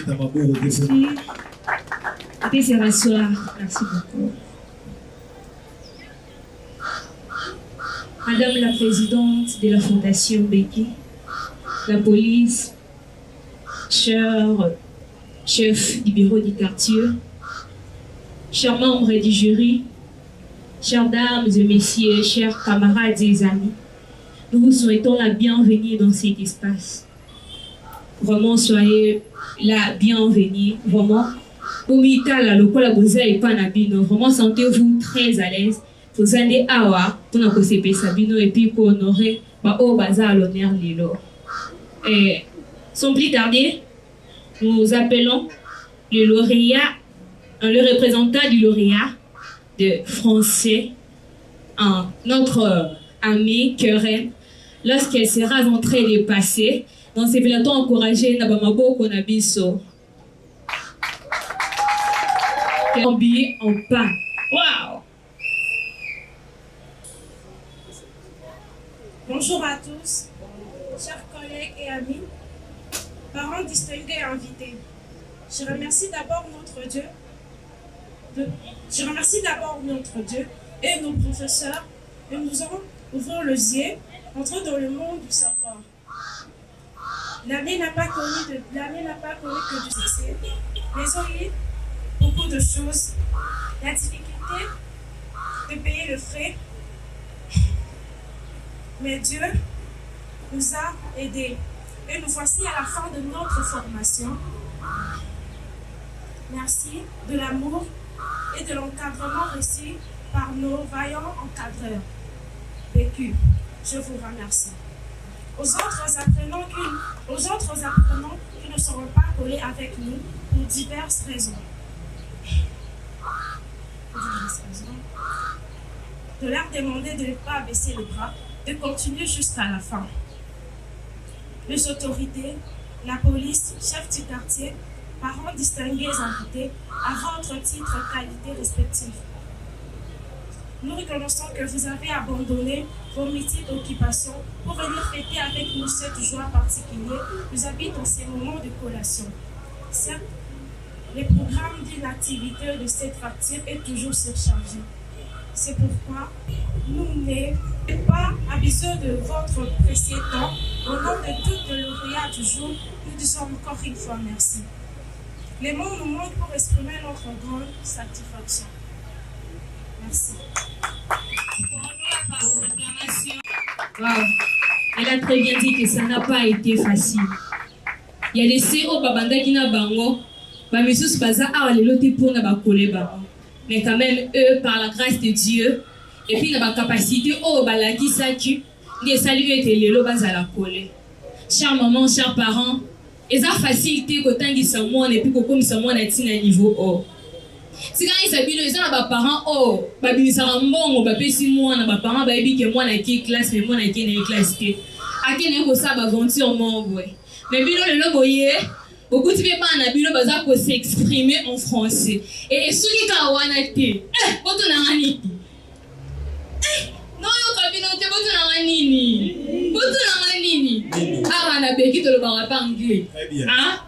Merci beaucoup. Madame la présidente de la Fondation Béki, la police, cher chef du bureau du quartier, chers membres du jury, chères dames et messieurs, chers camarades et amis, nous vous souhaitons la bienvenue dans cet espace. Vraiment, soyez la bienvenue. Vraiment, vraiment, sentez-vous très à l'aise. Vous allez awa pour nous conseiller Sabino et puis pour honorer au bazar à l'honneur Lilo. Et sans plus tarder, nous appelons le lauréat, le représentant du lauréat de français, notre amie Keren, lorsqu'elle sera en train de passer dans ces pelotons encouragés Nabamabo Konabiso. En pas. Waouh! Bonjour à tous, chers collègues et amis, parents distingués et invités. Je remercie d'abord notre Dieu. Et nos professeurs, et nous ouvrons les yeux, entrons dans le monde du savoir. L'année n'a pas connu que du succès. Les ont eu beaucoup de choses. La difficulté de payer le frais. Mais Dieu nous a aidés. Et nous voici à la fin de notre formation. Merci de l'amour et de l'encadrement reçu par nos vaillants encadreurs. Vécu, je vous remercie. Aux autres apprenants qui ne seront pas collés avec nous pour diverses raisons. De leur demander de ne pas baisser le bras, de continuer jusqu'à la fin. Les autorités, la police, chefs du quartier, parents distingués et invités, à votre titre et qualité respectifs. Nous reconnaissons que vous avez abandonné vos multiples occupations pour venir fêter avec nous cette joie particulière nous habite dans ces moments de collation. Certes, les programmes d'une activité de cette facture est toujours surchargé. C'est pourquoi nous n'avons pas besoin de votre précieux temps. Au nom de toutes les lauréats du jour, nous disons encore une fois merci. Les mots nous manquent pour exprimer notre grande satisfaction. Merci. Wow. Elle a très bien dit que ça n'a pas été facile. Il y a des CO babangaki na bango, ba misus baza awaleloti pour na ba koleba. Mais quand même eux par la grâce de Dieu et puis na ba capacité oh balaki saki, les saluer était lelo bazala kolé. Chers mamans, chers parents, eza facilité kotangisa mwana et puis kokomisa mwana tina niveau haut. Si quand il s'habille les gens ba parents oh babinisa mbongo ba pesi mwana ba parents ba ebi ke mwana ki classe mais mwana ki na classe te. Akene ko sa ba aventure mbwe. Mais bino le boye beaucoup de pas na bino baza ko s'exprimer en français. Et soki ka wana te. Boto na ngani. Non yo ka bino te boto na nini. Boto na nini. Ah na beki to le ba pa anglais. Très bien. Hein?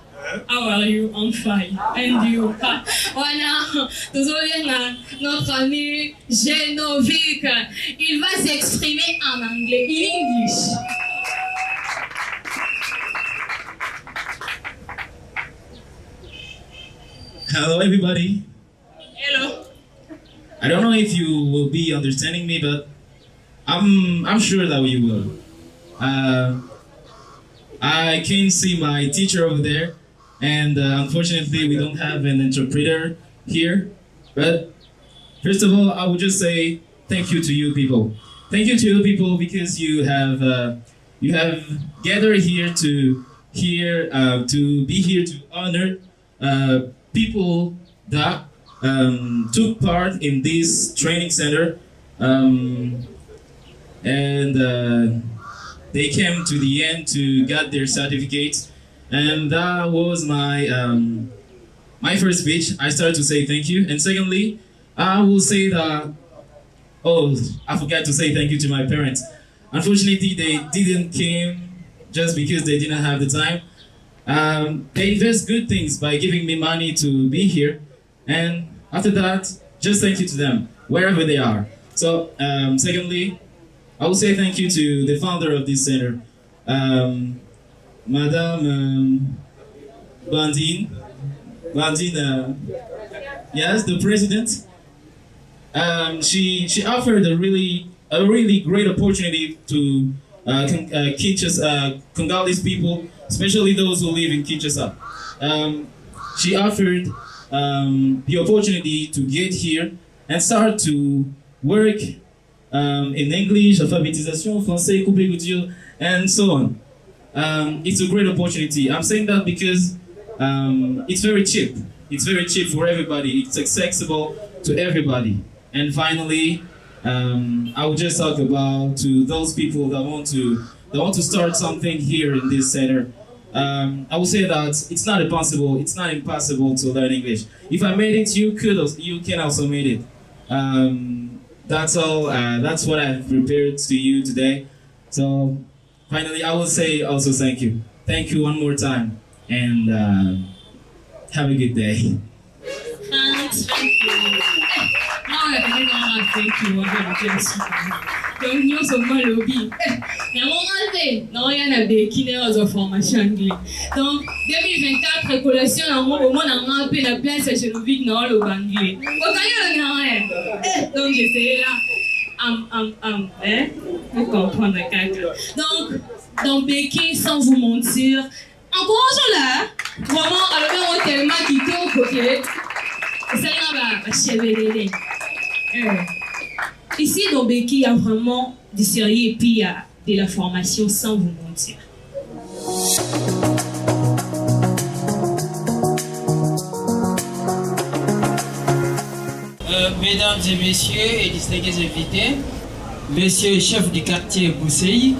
How are you? I'm fine. And you? Voilà. Notre ami Genovic. Il va s'exprimer en anglais, in English. Hello, everybody. Hello. I don't know if you will be understanding me, but I'm sure that you will. I can see my teacher over there. And unfortunately, we don't have an interpreter here. But first of all, I would just say thank you to you people. Thank you to you people because you have gathered here to be here to honor people that took part in this training center, and they came to the end to get their certificates. And that was my my first speech. I started to say thank you, and secondly, I will say that I forgot to say thank you to my parents. Unfortunately, they didn't came just because they didn't have the time. They invest good things by giving me money to be here. And after that, just thank you to them, wherever they are. So, secondly, I will say thank you to the founder of this center, Madame Blandine, yes, the president. She offered a really great opportunity to Kinshasa, Congolese people, especially those who live in Kinshasa. She offered the opportunity to get here and start to work in English, alphabetisation, français, coupé couture, and so on. It's a great opportunity. I'm saying that because it's very cheap. It's very cheap for everybody. It's accessible to everybody. And finally, I will just talk about to those people that want to start something here in this center. I will say that it's not impossible. It's not impossible to learn English. If I made it, you can also make it. That's all. That's what I've prepared to you today. So finally, I will say also thank you. Thank you one more time, and have a good day. Thanks, thank you. Now I think I thank you. Donc nous sommes mal au bide. Mais on a fait, non il y en a des qui n'ont formation anglais. Donc 2024 collation en moi au moins on a fait la place chez le big non le anglais. Donc j'essaie là. Vous comprendre caca. Donc dans Békin sans vous mentir, encourageons-la. Vraiment alors on tellement quitté au côté. Ça va chevalier. Ici, dans Béki, il y a vraiment du sérieux et puis il y a de la formation sans vous mentir. Mesdames et messieurs et distingués invités, monsieur chef du quartier Bousseï,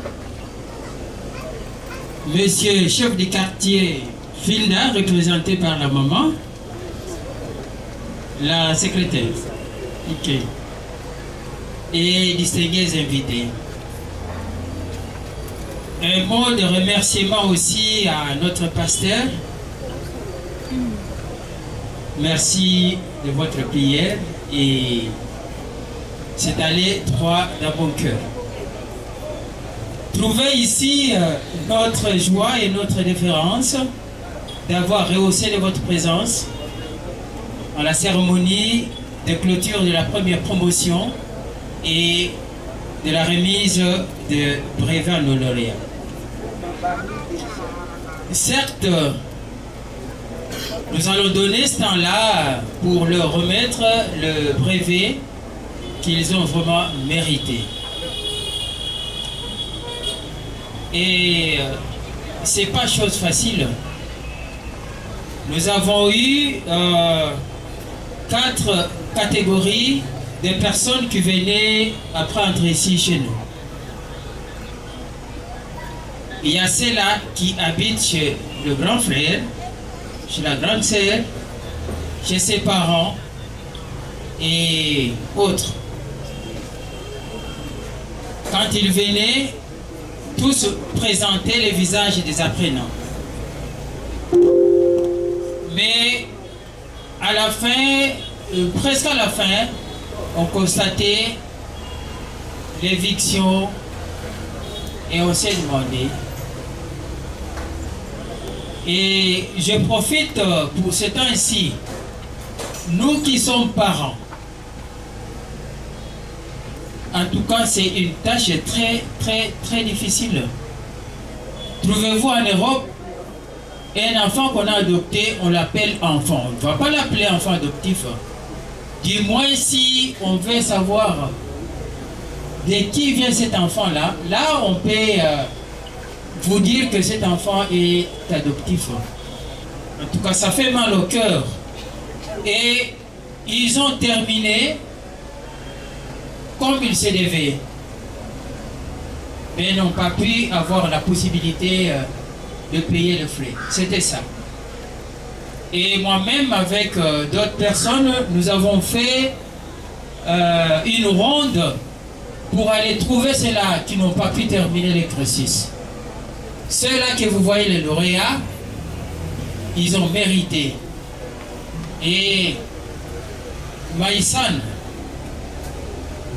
monsieur chef du quartier Filda, représenté par la maman, la secrétaire, ok, et distingués invités. Un mot de remerciement aussi à notre pasteur. Merci de votre prière et c'est allé droit dans mon cœur. Trouvez ici notre joie et notre référence d'avoir rehaussé de votre présence à la cérémonie de clôture de la première promotion et de la remise de brevet à nos lauréats. Certes, nous allons donner ce temps-là pour leur remettre le brevet qu'ils ont vraiment mérité. Et c'est pas chose facile. Nous avons eu 4 catégories de personnes qui venaient apprendre ici chez nous. Il y a ceux-là qui habitent chez le grand frère, chez la grande sœur, chez ses parents et autres. Quand ils venaient, tous présentaient les visages des apprenants. Mais à la fin, presque à la fin, on constatait l'éviction et on s'est demandé. Et je profite pour ce temps-ci, nous qui sommes parents, en tout cas c'est une tâche très difficile. Trouvez-vous en Europe, un enfant qu'on a adopté, on l'appelle enfant. On ne va pas l'appeler enfant adoptif. Du moins si on veut savoir de qui vient cet enfant-là, là on peut vous dire que cet enfant est adoptif. En tout cas, ça fait mal au cœur. Et ils ont terminé comme il se devait. Mais n'ont pas pu avoir la possibilité de payer le frais. C'était ça. Et moi-même, avec d'autres personnes, nous avons fait une ronde pour aller trouver ceux-là qui n'ont pas pu terminer l'exercice. Ceux-là que vous voyez, les lauréats, ils ont mérité. Et my son,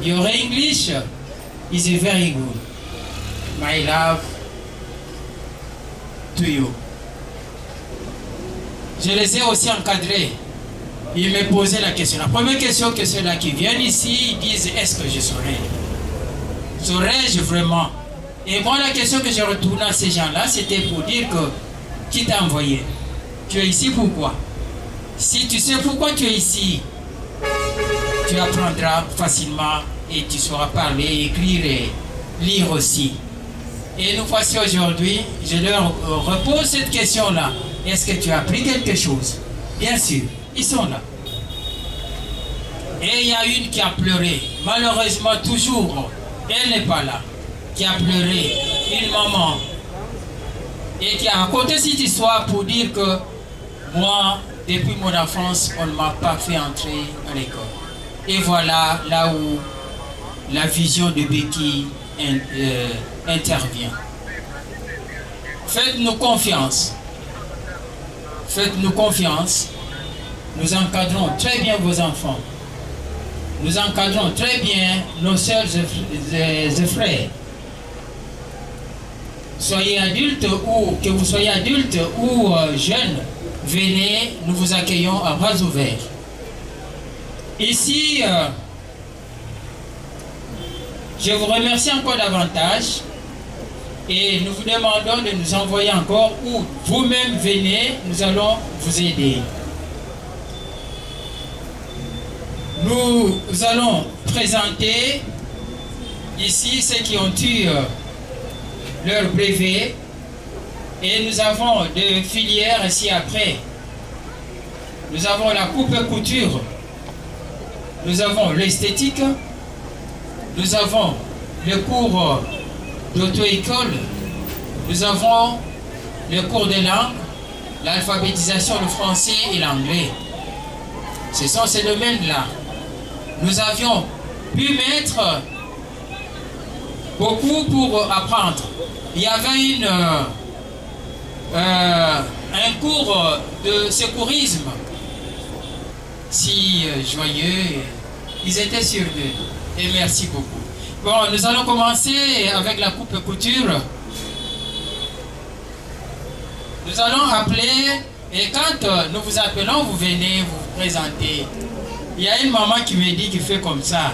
your English is very good. My love to you. Je les ai aussi encadrés. Ils me posaient la question. La première question que ceux-là qui viennent ici, ils disent, est-ce que je saurais? Saurais-je vraiment? Et moi, la question que j'ai retournée à ces gens-là, c'était pour dire que, qui t'a envoyé? Tu es ici pourquoi? Si tu sais pourquoi tu es ici, tu apprendras facilement et tu sauras parler, écrire et lire aussi. Et nous voici aujourd'hui, je leur repose cette question-là. Est-ce que tu as appris quelque chose? Bien sûr, ils sont là. Et il y a une qui a pleuré. Malheureusement, toujours, elle n'est pas là. Qui a pleuré, une maman. Et qui a raconté cette histoire pour dire que moi, depuis mon enfance, on ne m'a pas fait entrer à l'école. Et voilà là où la vision de Becky intervient. Faites-nous confiance. Faites-nous confiance. Nous encadrons très bien vos enfants. Nous encadrons très bien nos sœurs et frères. Soyez adultes ou que vous soyez adultes ou jeunes, venez, nous vous accueillons à bras ouverts. Ici, je vous remercie encore davantage et nous vous demandons de nous envoyer encore ou vous-même venez, nous allons vous aider. Nous allons présenter ici ceux qui ont eu leur brevet et nous avons deux filières ici après. Nous avons la coupe et couture, nous avons l'esthétique, nous avons le cours d'auto-école, nous avons le cours de langue, l'alphabétisation, le français et l'anglais. Ce sont ces domaines-là. Nous avions pu mettre beaucoup pour apprendre. Il y avait un cours de secourisme si joyeux. Ils étaient sur deux. Et merci beaucoup. Bon, nous allons commencer avec la coupe et couture. Nous allons appeler, et quand nous vous appelons, vous venez vous présenter. Il y a une maman qui me dit qu'il fait comme ça.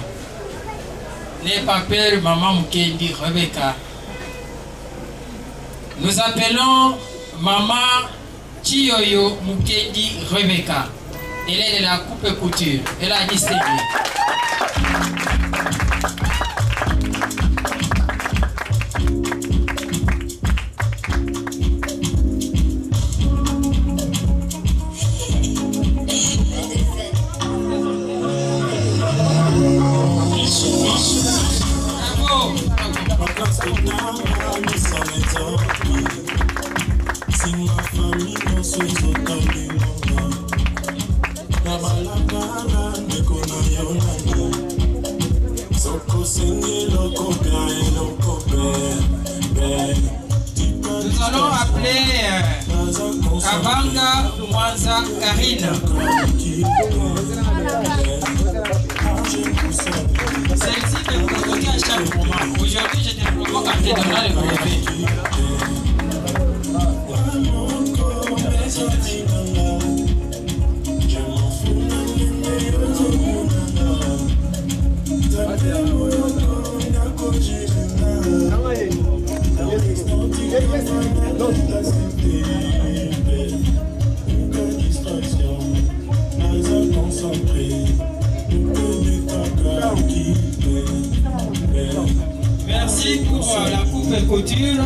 N'aie pas peur, maman Mukendi Rebecca. Nous appelons maman Chiyoyo Mukendi Rebecca. Elle est de la coupe et couture. Elle a distingué. Nous allons appeler Kabanga Mwanza Karine. Celle-ci peut provoquer à chaque moment. Aujourd'hui, je te provoque en te donnant le brevet. Merci pour la coupe et couture.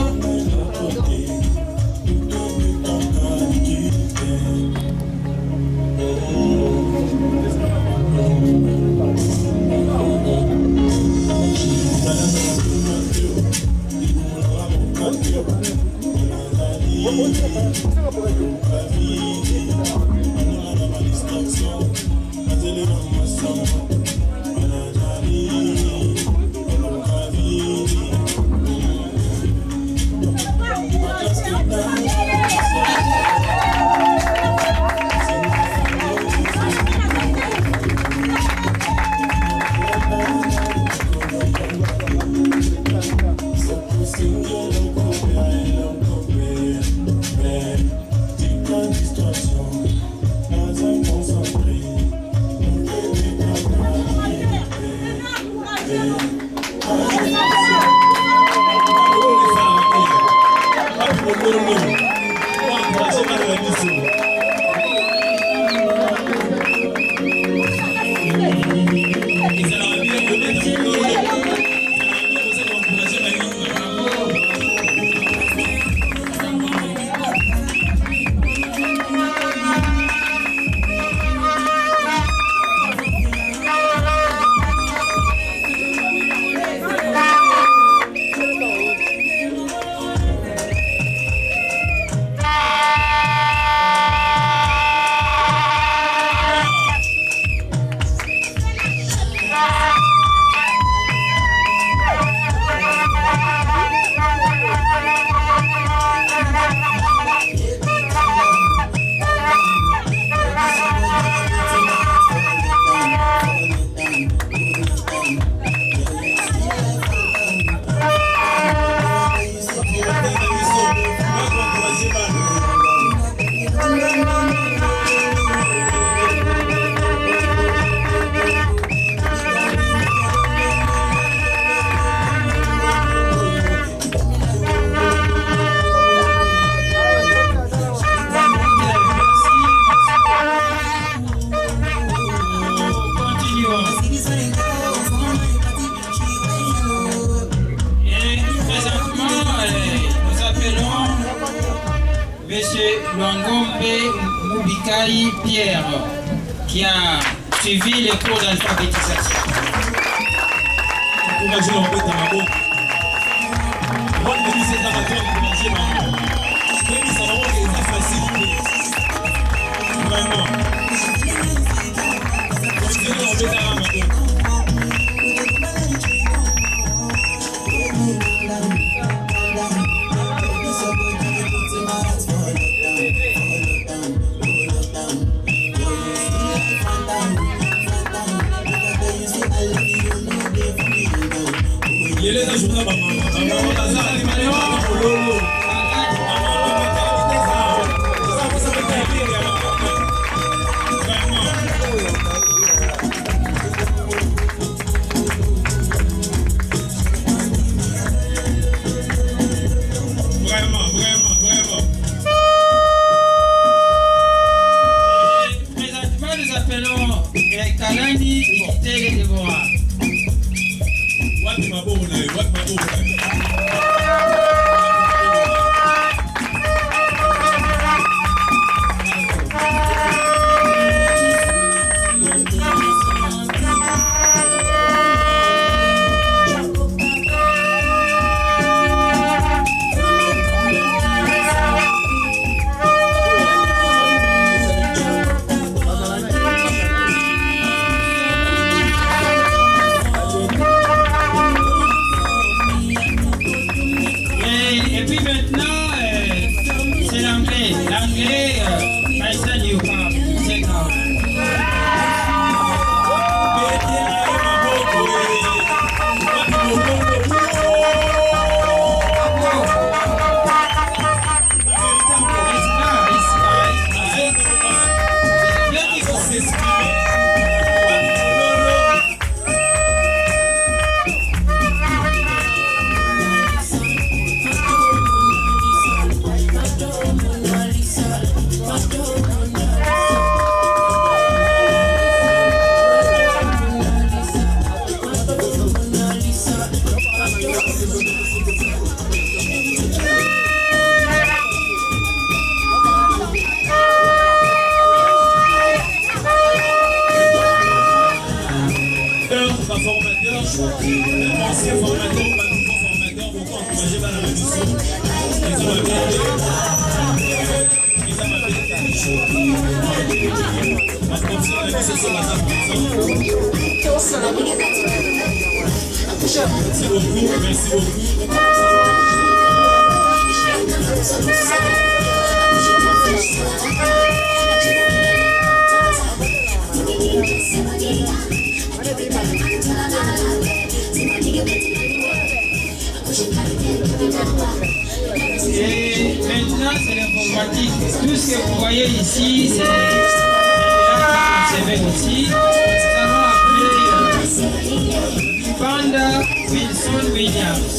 Monsieur Luangombe Mubikai Pierre, qui a suivi les cours d'alphabétisation. Présentement, nous appelons Kalani Ikitele Deborah. Et puis maintenant, c'est l'anglais. L'anglais, my son, you have take out. Ancien formateur, pas nouveau formateur, beaucoup encouragé par la mission. Ils ont merci beaucoup, merci beaucoup. Et maintenant, c'est l'informatique. Tout ce que vous voyez ici, c'est là que vous savez aussi. Nous avons appelé Panda Wilson Williams.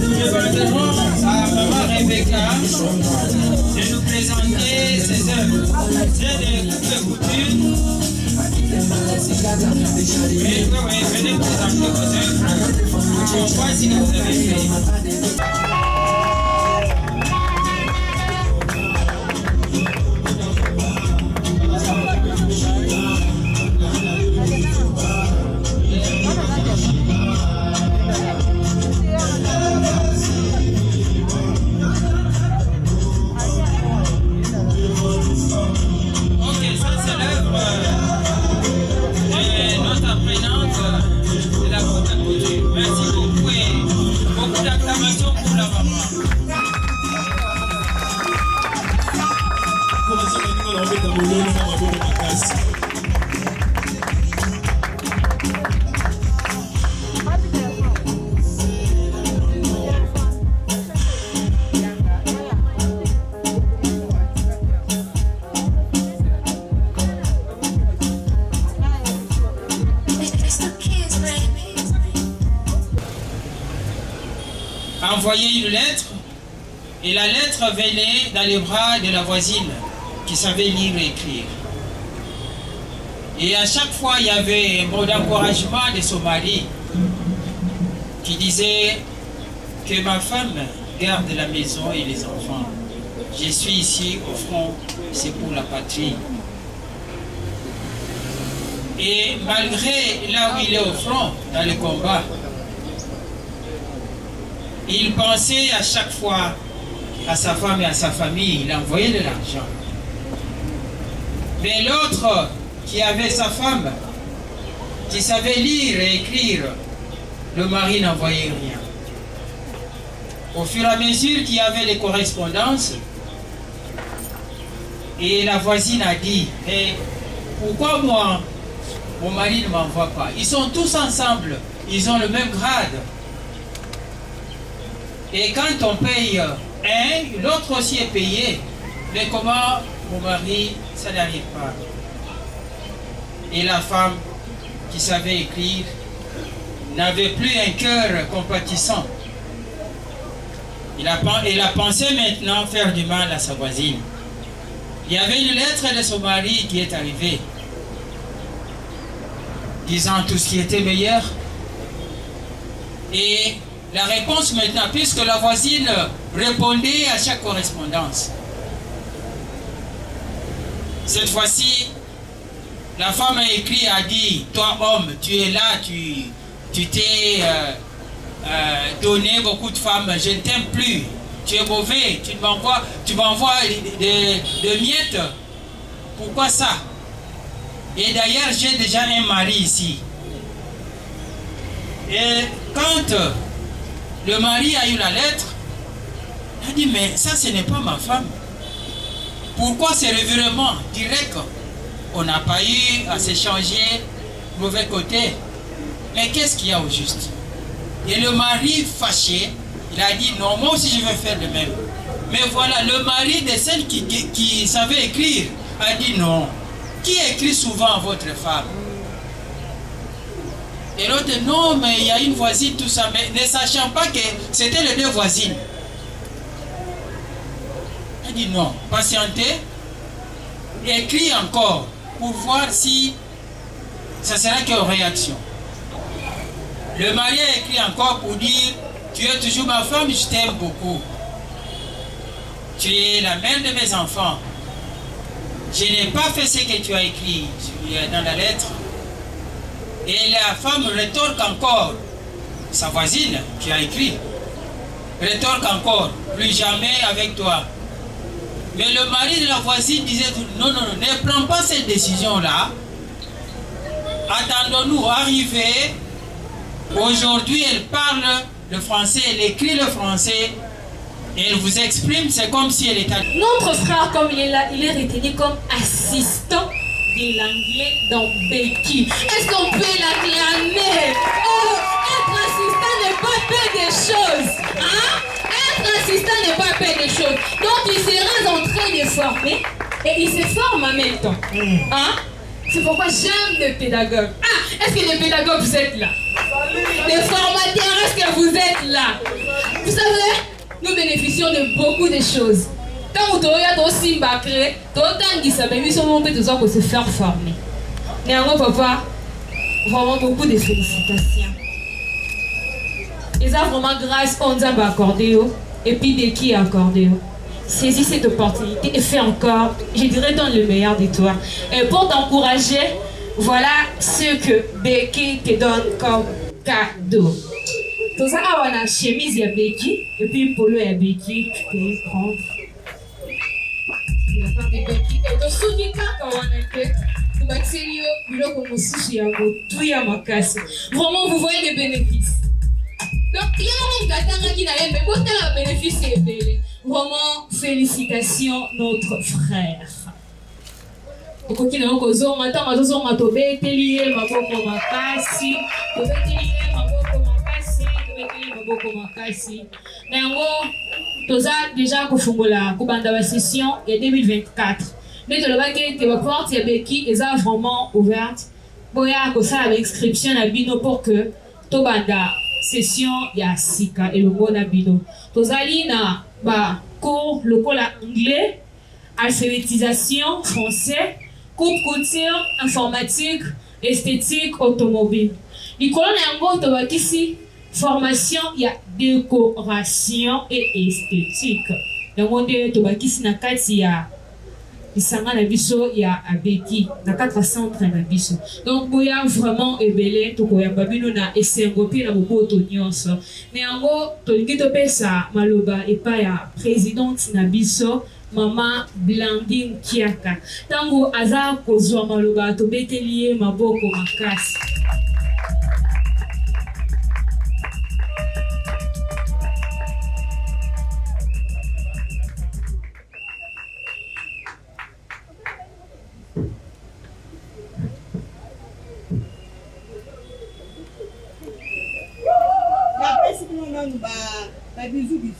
Nous demanderons à Maman Rebecca de nous présenter ses œuvres. C'est des coupes de couture venez présenter vos œuvres. On voit si vous avez fait. Envoyé une lettre, et la lettre venait dans les bras de la voisine qui savait lire et écrire. Et à chaque fois, il y avait un mot d'encouragement de son mari qui disait que ma femme garde la maison et les enfants. Je suis ici au front, c'est pour la patrie. Et malgré là où il est au front, dans le combat, il pensait à chaque fois à sa femme et à sa famille, il envoyait de l'argent. Mais l'autre, qui avait sa femme, qui savait lire et écrire, le mari n'envoyait rien. Au fur et à mesure qu'il y avait les correspondances, et la voisine a dit, hey, pourquoi moi, mon mari ne m'envoie pas? Ils sont tous ensemble, ils ont le même grade. Et quand on paye un, l'autre aussi est payé. Mais comment mon mari, ça n'arrive pas? Et la femme qui savait écrire n'avait plus un cœur compatissant. Elle a pensé maintenant faire du mal à sa voisine. Il y avait une lettre de son mari qui est arrivée, disant tout ce qui était meilleur. Et la réponse maintenant, puisque la voisine répondait à chaque correspondance. Cette fois-ci, la femme a écrit, a dit, toi homme, tu es là, tu t'es donné beaucoup de femmes, je ne t'aime plus, tu es mauvais, tu m'envoies de miettes, pourquoi ça? Et d'ailleurs, j'ai déjà un mari ici. Et quand le mari a eu la lettre, il a dit, mais ça, ce n'est pas ma femme. Pourquoi ce revirement direct? On n'a pas eu à s'échanger mauvais côté. Mais qu'est-ce qu'il y a au juste? Et le mari fâché, il a dit, non, moi aussi je vais faire le même. Mais voilà, le mari de celle qui savait écrire a dit, non. Qui écrit souvent votre femme? Et l'autre dit, non, mais il y a une voisine, tout ça, mais ne sachant pas que c'était les deux voisines. Il dit, non, patientez, écris encore pour voir si ça sera qu'une réaction. Le mari a écrit encore pour dire, tu es toujours ma femme, je t'aime beaucoup. Tu es la mère de mes enfants. Je n'ai pas fait ce que tu as écrit dans la lettre. Et la femme rétorque encore, sa voisine qui a écrit, rétorque encore, plus jamais avec toi. Mais le mari de la voisine disait, non, non, non, ne prends pas cette décision-là. Attendons-nous arriver. Aujourd'hui, elle parle le français, elle écrit le français, et elle vous exprime, c'est comme si elle était... Notre frère, comme il est là, il est retenu comme assistant de l'anglais dans Becky. Est-ce qu'on peut l'acclamer? Oh, être assistant n'est pas peu de choses. Hein? Être assistant n'est pas peu de choses. Donc, il sera en train de former, et il se forme en même temps. Hein? C'est pourquoi j'aime les pédagogues. Ah, est-ce que les pédagogues, vous êtes là? Les formateurs, est-ce que vous êtes là? Vous savez, nous bénéficions de beaucoup de choses. Quand vous aurez aussi créé, autant qu'ils savent, ils sont peut se faire former. Néanmoins, papa, vraiment beaucoup de félicitations. Et ça, vraiment grâce à Nzamba accordé et puis de qui accordé. Saisis cette opportunité et fais encore, je dirais, donne le meilleur de toi. Et pour t'encourager, voilà ce que Becky te donne comme cadeau. Tout ça, on a la chemise de Becky et puis le polo de Becky, tu peux prendre. La part de Becky. Et tu te souviens quand on a fait. Vraiment, vous voyez les bénéfices. Donc, il y a un gâteau qui n'a rien, mais quand le bénéfice est belle. Vraiment, félicitations, notre frère. Donc, il y a un gâteau, maintenant, je vais te bételier, ma boque, ma cassi, te bételier, ma boque, ma cassi, te bételier, ma boque, ma cassi. Mais en gros, tout ça, déjà, pour la session, il y a 2024. Mais tu vois que tes portes qui est vraiment ouverte. Boya que ça avec inscription à bino pour que to banda session ya sika et le bon abino. Tozali na ba cours le cours anglais, alphabétisation, français, couture, informatique, esthétique, automobile. L'école yango to bakisi formation ya décoration et esthétique. Yango de to bakisi na kati ya Isanga na biso ya abeki na 400 na biso. Donc boya vraiment ebele to koya babino na esengo pi na boboto nyonso. Mais yango to lingi to pesa maloba epa ya présidente na biso Mama Blandine Kiaka. Tango aza kozwa maloba to betelie maboko makasi. Bisous.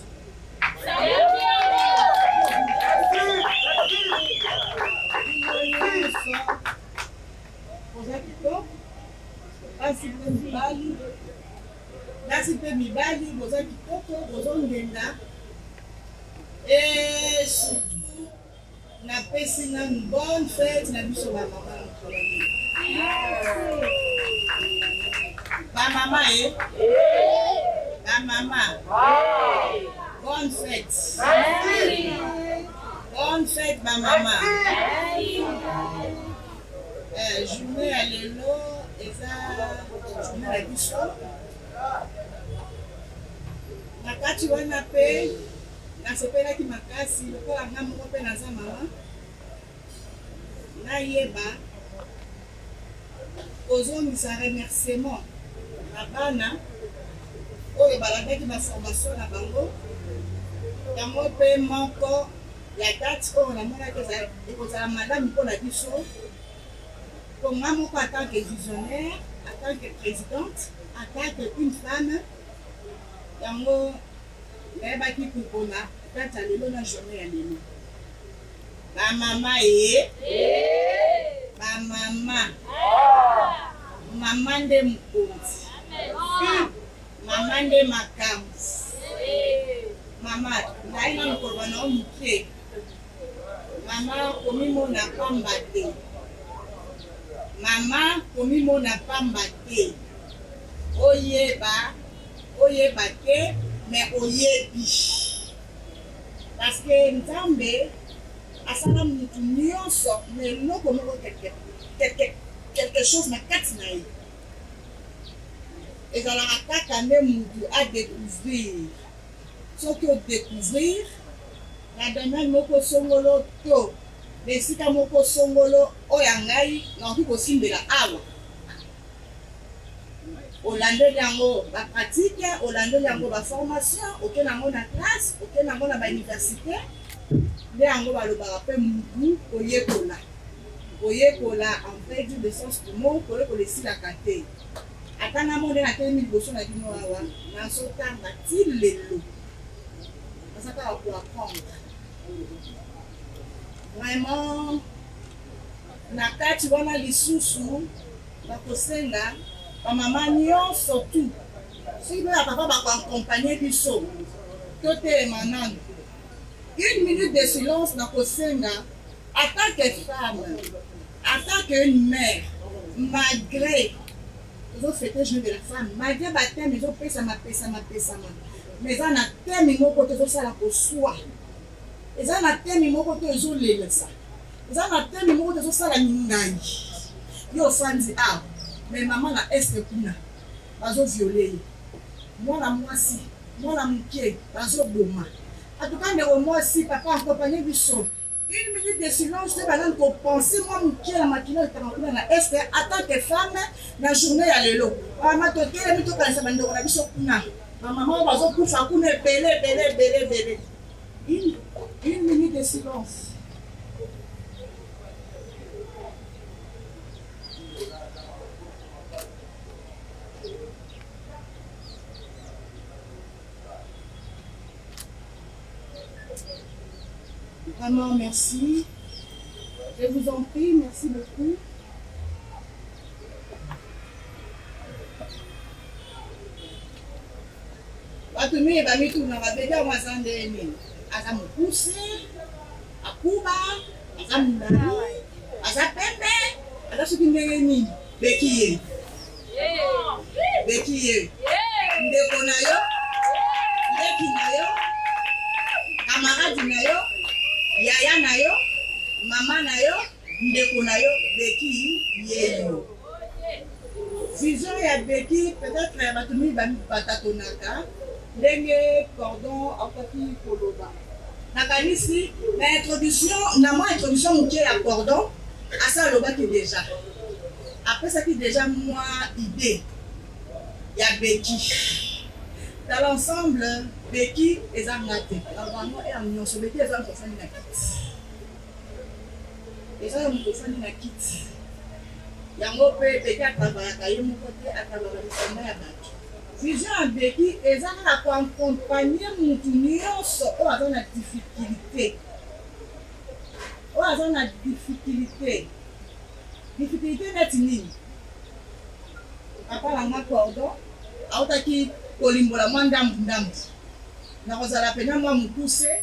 Et surtout, na pesi na une bonne fête na biso ba maman. Ba maman Ba maman. Bonne fête. Bonne fête ba maman. Journée à l'élo et ça journée à biso. Na kati wana pe nasepelaki makasi lokola nga moko mpe naza mama nayeba kozongisa remerciement na bana oyo balandaki baformation na bango yango mpe moko ya date oyo namonaki ekozala malamu mpona biso po nga moko en tant que visionnaire, en tant que présidente, en tant qu'une femme yango nayebaki kokona kati ya lelo na journée ya lelo bamama bamama mama nde mokonzi mama nde makambo mama ngai na mokoloba na o moke mama komimona pamba te mama komimona pamba te oyeba te mais oyebi parce que nzambe asala mutu nyonso mais eloko moko quelque chose na kati na ye ezalaka kaka nde mutu adécouvrir soki odécouvrir na domaine moko songolo to na esika moko songolo oyo ya ngai nakoki kosimbela awa olandeli yango bapratique olandeli yango baformation okende yango na classe okende yango na bauniversité nde yango balobaka mpe mutu koyekola en vrai dire le sens du mot koyekola esilaka te ata na mo nde natelemi liboso na bino awa nazotanga ti lelo nazakaka koapprendre vraiment na kati wana lisusu bakosenga bamama nyonso tu soki mpe bapapa bakoakompagne biso totelema nanu 1 minute de silence na kosenga en tant que femme en tant qu'une mère malgré ils ont fêté jour de la femme, malgré le thème, ils ont payé mais ils ont un thème, ils ont côté de ça pour soi. Ils ont un thème, ils ont côté de ça. Ils ont un thème, ils ont côté de ça la mingaï. Ils ont fait ah, mais maman la est que kuna, ils ont violé. Moi la moi si, moi la mouké, ils ont boma. En tout cas, moi aussi, papa accompagné du son. 1 minute de silence, je vais pour penser, moi, qui est la matinée, est-ce que, en tant que femme, la journée à l'élo, ma maman va se coucher, une minute de silence. Vraiment, merci. Je vous en prie, merci beaucoup. Batumi bamitu na babeka mwazande nini? Aza mukuse, akuba, aza mundani, aza pembe, aza sukindenge nini? Bekiye. Bekiye. Ndeko na yo, ndeki na yo, kamaradi na yo, yaya na yo, mama na yo, ndeko na yo, beki yeyo. Vision ya beki peut-être batumi batatonaka ndenge cordon akati koloba. Nakanisi na introduction muke ya cordon asa loba ki déjà. Après ça qui déjà moi idée ya beki. Dans l'ensemble beki ezangate. Normalement et en nyonso beki ezangofani na kit. Ezangofani na kit. Yango pe beki akabaraka ye mukote akabaraka bisanga ya bato. Vision ya beki ezanga ko accompagner mutu nyonso o aza na difficulté. O aza na difficulté. Difficulté neti nini? Papa langa cordon autaki kolimbola mwa ndambu na kozala pena mwa mukuse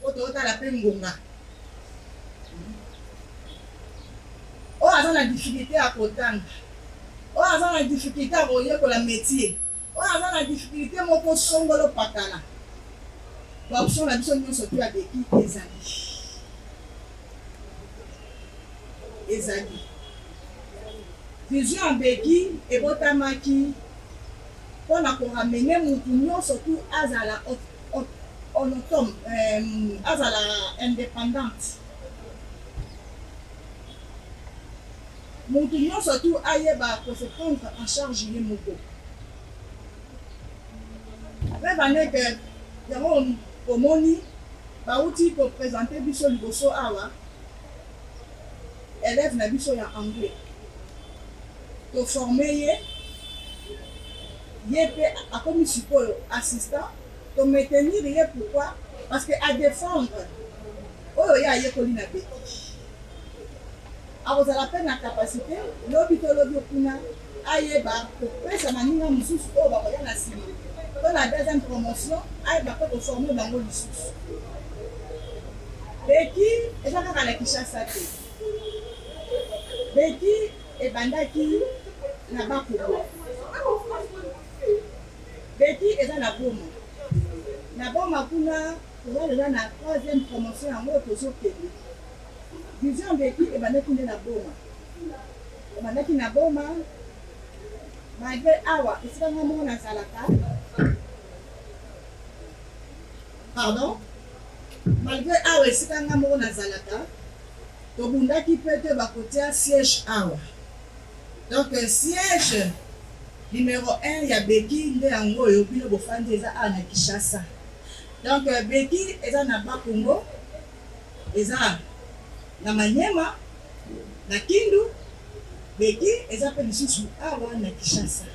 ototala pe ngonga. O aza na difficulté ya kotanga, o aza na difficulté ya koyekola métier, o aza na difficulté moko songolo pakala. Baoption na biso nyonso to ya beki ezali. Vision ya beki ebotamaki mpona koramene mutu nyonso tu azala autonome, azala indépendante. Mutu nyonso tu ayeba ko se prendre en charge ye moko. Rebane ke yango omoni bauti ko présenter biso liboso awa élève na biso ya anglais. To former ye pe akomi sikoyo assistant to maintenir ye pourquoi parce que à défendre oyo ya yekoli na beki akozala pe na capacité lobi to lobi okuna ayeba kopesa maninga mosusu oyo bakoya na nsima to na deuxième promotion ayeba pe koforme bango lisusu. Beki eza kaka na Kinshasa te, beki ebandaki na Bakongo. Beki eza na Boma. Na Boma kuna toza deja na troisième promotion yango tozokende. Vision beki ebandaki nde na Boma. Ebandaki na Boma malgré awa esika nga moko nazalaka. Pardon? Malgré awa esika nga moko nazalaka, tobundaki mpe te bakotia siège awa. Donc siège numéro 1 ya beki nde yango oyo bino bofandi eza awa na Kinshasa. Donc beki eza na Bakongo, eza na Manyema, na Kindu, beki eza pe lisusu awa na Kinshasa.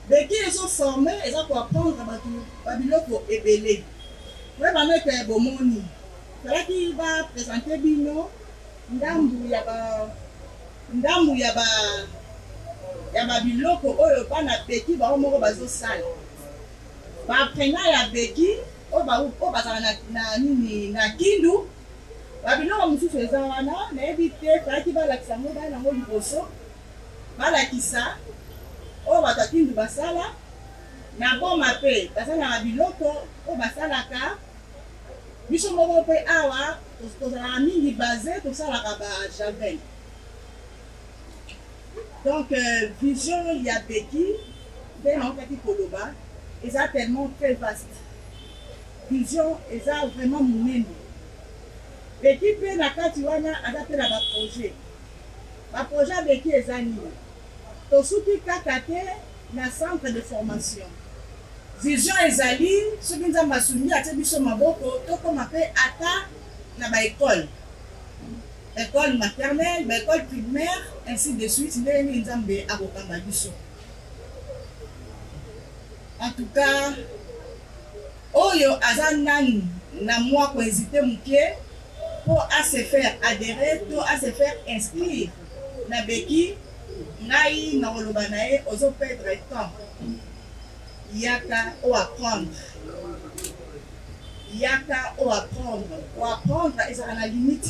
Beki ezo forme eza ko apprendre bato babiloko ebele. Rebane ke bomoni talaki ba présenter bino ndambu ya ba biloko oyo bana beki ba moko bazosala. Ba apprenant ya beki o bazala na nini na Kindu ba biloko mosusu eza wana na yebi te talaki balakisa ngo bana yango liboso balakisa oyo bato akindu basala na boma mpe basalaka biloko oyo basalaka biso moko mpe awa tozalaka mingi base tosalaka bajavel. Donc vision ya Beki nde naokaki koloba eza tellement très vaste. Vision eza vraiment monene. Beki mpe na kati wana aza mpe na baprojet ya Beki eza nini tosuki kaka te na centre de formation. Vision ezali soki nzambe asuni atie biso maboko tokoma mpe ata na baekole, école maternelle, baekole primaire, ainsi de suite ndenge nini nzambe akokamba biso. En tout cas oyo aza nani na mwa kohésite moke pour à se faire adhérer, to à se faire inscrire na Beki, ngai na koloba na ye ozo perdre temps. Yaka ou apprendre. Yaka ou apprendre. Ou apprendre, et ça a la limite.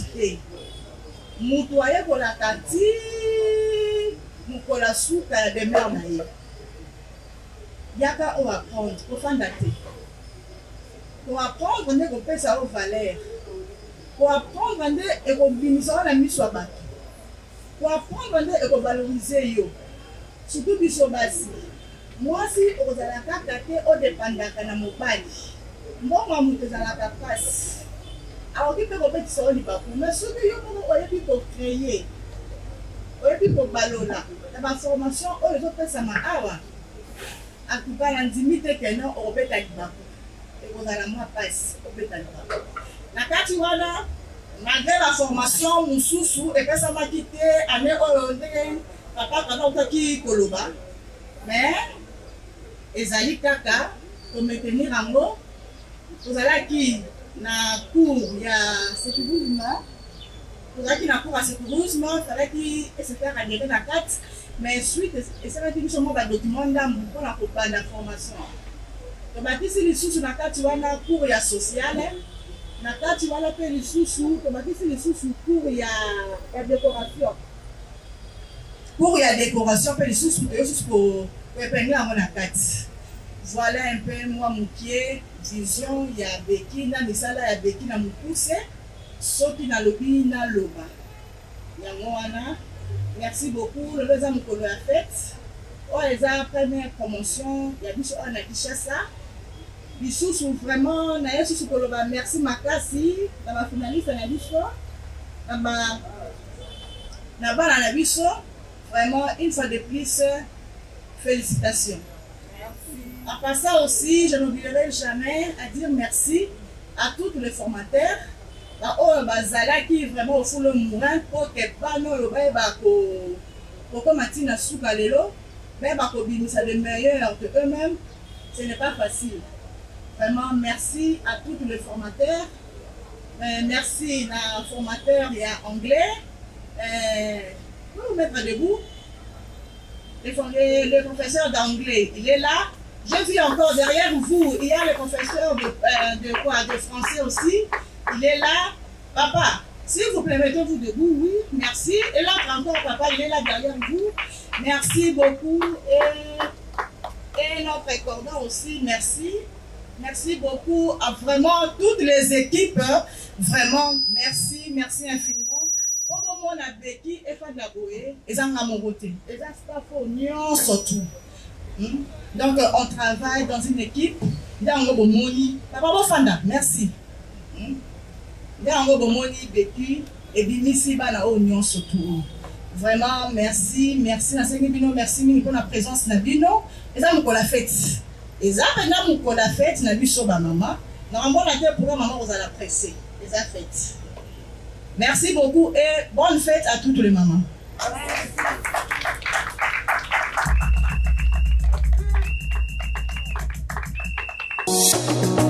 Moutoye pour la kati, moukola souka de mer naïe. Yaka ou apprendre, pour faire dater. Pour apprendre, on est qu'on peut ça aux valeurs. Pour apprendre, on est qu'on binisa la mise sur bateau. Pour apprendre, on est qu'on valoriser yo. Surtout biso basi. Mwasi okozalaka kate odepandaka na mobali mbongo moto ezalaka pasi akoki mpe kobetisa oyo libaku mais soki yo moko oyebi kocreye oyebi kobalola na baformation oyo ezopesama awa atuka na ndimi te keno okobeta libaku ekozala mwa pasi obeta libaku na kati wana malgré baformation mosusu epesamaki te ane oyo ndenge papa kaka okaki koloba mais ezali kaka kometenir yango tozalaki na cours ya secourisme fallaki se faire adhérer na kati mais suite esalaki biso mo badocument ndambu mpona kobanda formation tobakisi lisusu na kati wana cours ya sociale na kati wana mpe lisusu tobakisi lisusu cours ya décoration mpe lisusu toyosusu koepenge yango na kati. Voilà un peu moi mokie vision ya Beki na misala ya Beki na mukuse soki na lobi na loba yango wana. Merci beaucoup. Le eza mokolo ya fête oyo eza première promotion ya biso oyo na Kinshasa. Lisusu vraiment na ye susu koloba merci makasi na bafinaliste na biso na bana na biso. Vraiment une fois de plus félicitations. À part ça aussi, je n'oublierai jamais à dire merci à tous les formateurs. Qui vraiment au fond le moulin pour que Bano le pour Matina Soukalelo, mais ça de meilleur que eux-mêmes, ce n'est pas facile. Vraiment merci à tous les formateurs. Merci à formateur et à anglais. Pour vous mettre debout. Le professeur d'anglais, il est là. Je vis encore derrière vous. Il y a le professeur de français aussi. Il est là. Papa, s'il vous plaît, mettez-vous debout. Oui, merci. Et là encore, papa, il est là derrière vous. Merci beaucoup. Et notre cordon aussi, merci. Merci beaucoup à vraiment toutes les équipes. Vraiment, merci. Merci infiniment. Pour moi, Beki et Fadaboé, et Zangamogote, et staff union surtout. Donc, on travaille dans une équipe. Dans Bomoni, Papa Bofanda, merci. Dans Bomoni, Beki, et Bimisi Bana union surtout. Vraiment, merci, merci. Merci pour la présence de Bino. Et ça, nous la fête. Et ça, nous la fête, nous avons maman. Nous avons la pour maman, vous allez apprécier. Et ça, fête. Merci beaucoup et bonne fête à toutes les mamans. Merci.